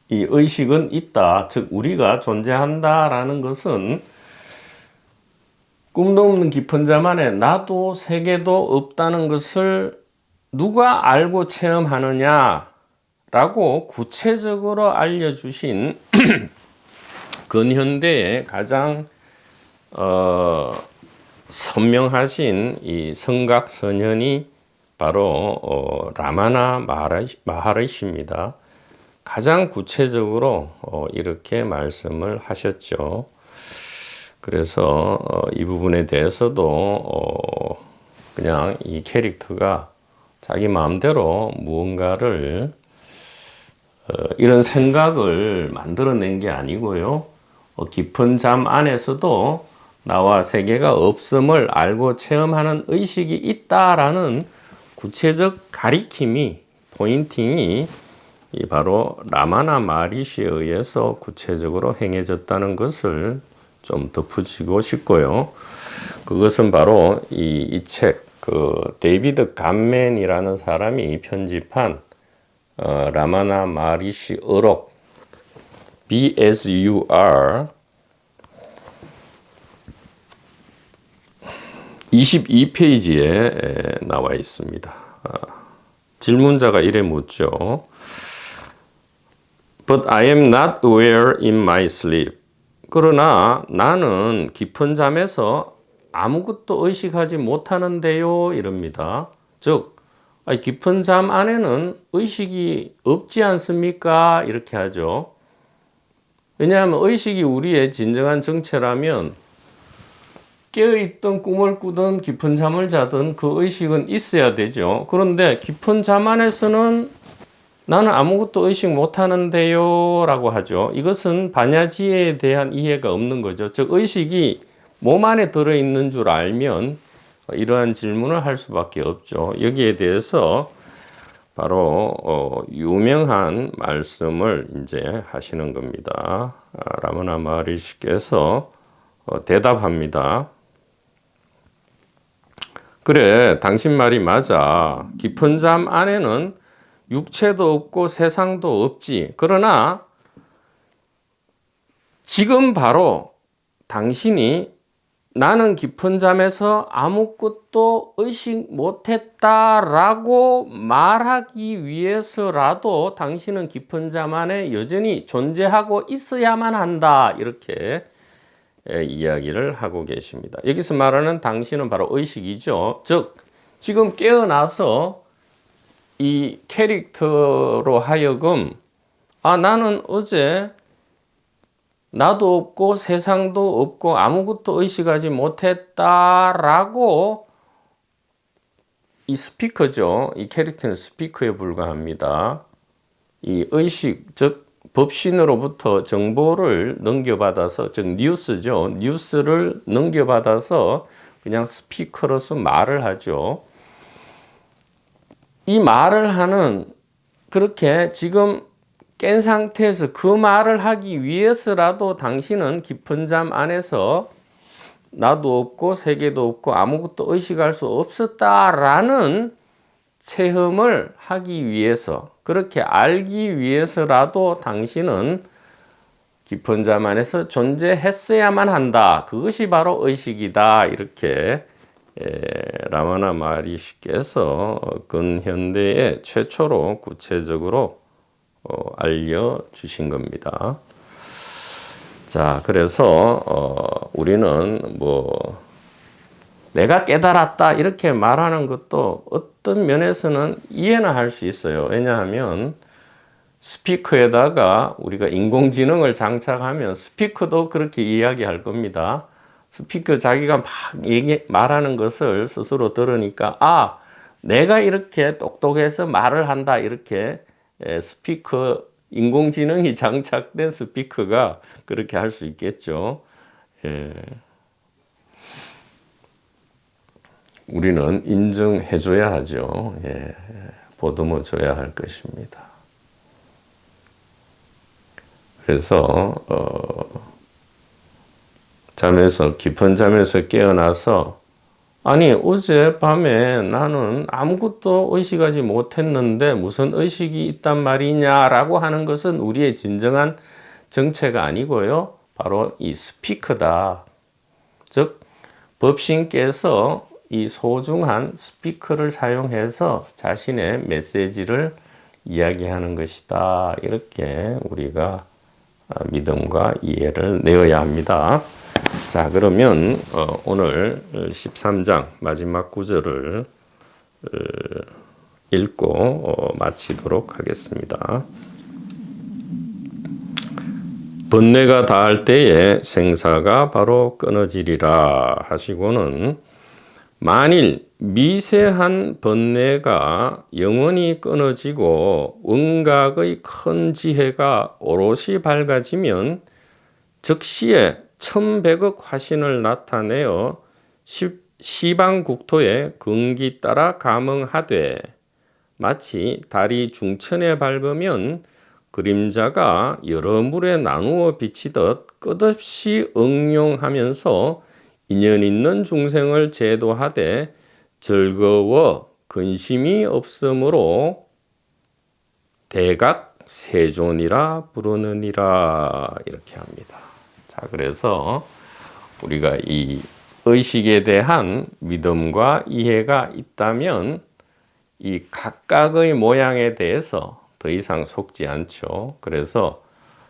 이 의식은 있다, 즉 우리가 존재한다라는 것은 꿈도 없는 깊은 잠 안에 나도 세계도 없다는 것을 누가 알고 체험하느냐라고 구체적으로 알려주신 근현대의 가장 선명하신 이 성각선현이 바로 라마나 마하리시입니다. 가장 구체적으로 이렇게 말씀을 하셨죠. 그래서 이 부분에 대해서도 그냥 이 캐릭터가 자기 마음대로 무언가를 이런 생각을 만들어낸 게 아니고요. 깊은 잠 안에서도 나와 세계가 없음을 알고 체험하는 의식이 있다라는 구체적 가리킴이, 포인팅이 바로 라마나 마하리시에 의해서 구체적으로 행해졌다는 것을 좀 덧붙이고 싶고요. 그것은 바로 이 책, 데이비드 감맨이라는 사람이 편집한 라마나 마하리시 어록 Be as you are 22페이지에 나와 있습니다. 질문자가 이래 묻죠. But I am not aware in my sleep. 그러나 나는 깊은 잠에서 아무것도 의식하지 못하는데요 이럽니다. 즉 깊은 잠 안에는 의식이 없지 않습니까? 이렇게 하죠. 왜냐하면 의식이 우리의 진정한 정체라면 깨어있던 꿈을 꾸든 깊은 잠을 자든 그 의식은 있어야 되죠. 그런데 깊은 잠 안에서는 나는 아무것도 의식 못하는데요 라고 하죠. 이것은 반야지에 대한 이해가 없는 거죠. 즉 의식이 몸 안에 들어있는 줄 알면 이러한 질문을 할 수밖에 없죠. 여기에 대해서 바로 유명한 말씀을 이제 하시는 겁니다. 라마나 마하리시께서 대답합니다. 그래, 당신 말이 맞아. 깊은 잠 안에는 육체도 없고 세상도 없지. 그러나 지금 바로 당신이 나는 깊은 잠에서 아무것도 의식 못했다라고 말하기 위해서라도 당신은 깊은 잠 안에 여전히 존재하고 있어야만 한다. 이렇게 이야기를 하고 계십니다. 여기서 말하는 당신은 바로 의식이죠. 즉 지금 깨어나서 이 캐릭터로 하여금 나는 어제 나도 없고 세상도 없고 아무것도 의식하지 못했다라고 이 스피커죠. 이 캐릭터는 스피커에 불과합니다. 이 의식, 즉 법신으로부터 정보를 넘겨받아서, 즉 뉴스죠. 뉴스를 넘겨받아서 그냥 스피커로서 말을 하죠. 이 말을 하는, 그렇게 지금 깬 상태에서 그 말을 하기 위해서라도 당신은 깊은 잠 안에서 나도 없고 세계도 없고 아무것도 의식할 수 없었다라는 체험을 하기 위해서, 그렇게 알기 위해서라도 당신은 깊은 잠 안에서 존재했어야만 한다. 그것이 바로 의식이다. 이렇게 라마나 마하리시께서 근현대에 최초로 구체적으로 알려주신 겁니다. 자, 그래서 우리는 내가 깨달았다 이렇게 말하는 것도 어떤 면에서는 이해는 할 수 있어요. 왜냐하면 스피커에다가 우리가 인공지능을 장착하면 스피커도 그렇게 이야기할 겁니다. 스피커 자기가 막 말하는 것을 스스로 들으니까, 아, 내가 이렇게 똑똑해서 말을 한다. 이렇게 스피커, 인공지능이 장착된 스피커가 그렇게 할 수 있겠죠. 예. 우리는 인정해줘야 하죠. 예. 보듬어줘야 할 것입니다. 그래서 깊은 잠에서 깨어나서, 아니 어젯밤에 나는 아무것도 의식하지 못했는데 무슨 의식이 있단 말이냐라고 하는 것은 우리의 진정한 정체가 아니고요, 바로 이 스피커다. 즉 법신께서 이 소중한 스피커를 사용해서 자신의 메시지를 이야기하는 것이다. 이렇게 우리가 믿음과 이해를 내어야 합니다. 자, 그러면 오늘 13장 마지막 구절을 읽고 마치도록 하겠습니다. 번뇌가 다할 때에 생사가 바로 끊어지리라 하시고는, 만일 미세한 번뇌가 영원히 끊어지고 은각의 큰 지혜가 오롯이 밝아지면 즉시에 1100억 화신을 나타내어 시방국토에 근기 따라 감응하되, 마치 달이 중천에 밝으면 그림자가 여러 물에 나누어 비치듯 끝없이 응용하면서 인연 있는 중생을 제도하되 즐거워 근심이 없으므로 대각 세존이라 부르느니라. 이렇게 합니다. 자, 그래서 우리가 이 의식에 대한 믿음과 이해가 있다면 이 각각의 모양에 대해서 더 이상 속지 않죠. 그래서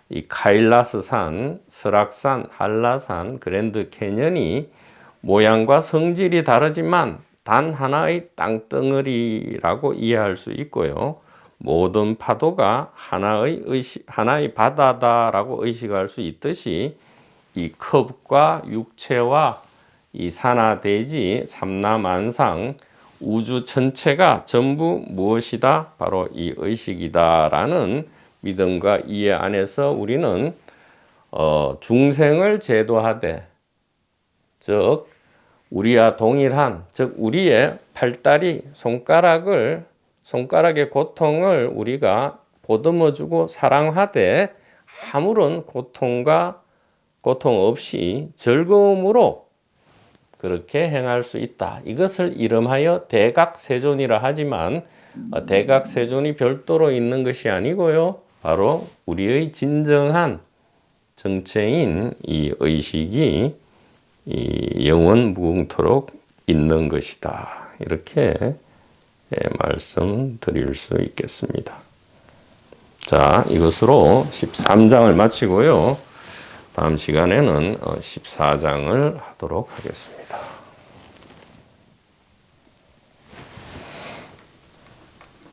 이 카일라스산, 설악산, 한라산, 그랜드 캐년이 모양과 성질이 다르지만 단 하나의 땅덩어리라고 이해할 수 있고요, 모든 파도가 하나의 바다다라고 의식할 수 있듯이 이 컵과 육체와 이 산하대지, 삼라만상, 우주 전체가 전부 무엇이다? 바로 이 의식이다라는 믿음과 이해 안에서 우리는 중생을 제도하되, 즉 우리와 동일한, 즉 우리의 팔다리, 손가락의 고통을 우리가 보듬어주고 사랑하되 아무런 고통 없이 즐거움으로 그렇게 행할 수 있다. 이것을 이름하여 대각세존이라 하지만 대각세존이 별도로 있는 것이 아니고요, 바로 우리의 진정한 정체인 이 의식이 이 영원 무궁토록 있는 것이다. 이렇게 말씀드릴 수 있겠습니다. 자, 이것으로 13장을 마치고요, 다음 시간에는 14장을 하도록 하겠습니다.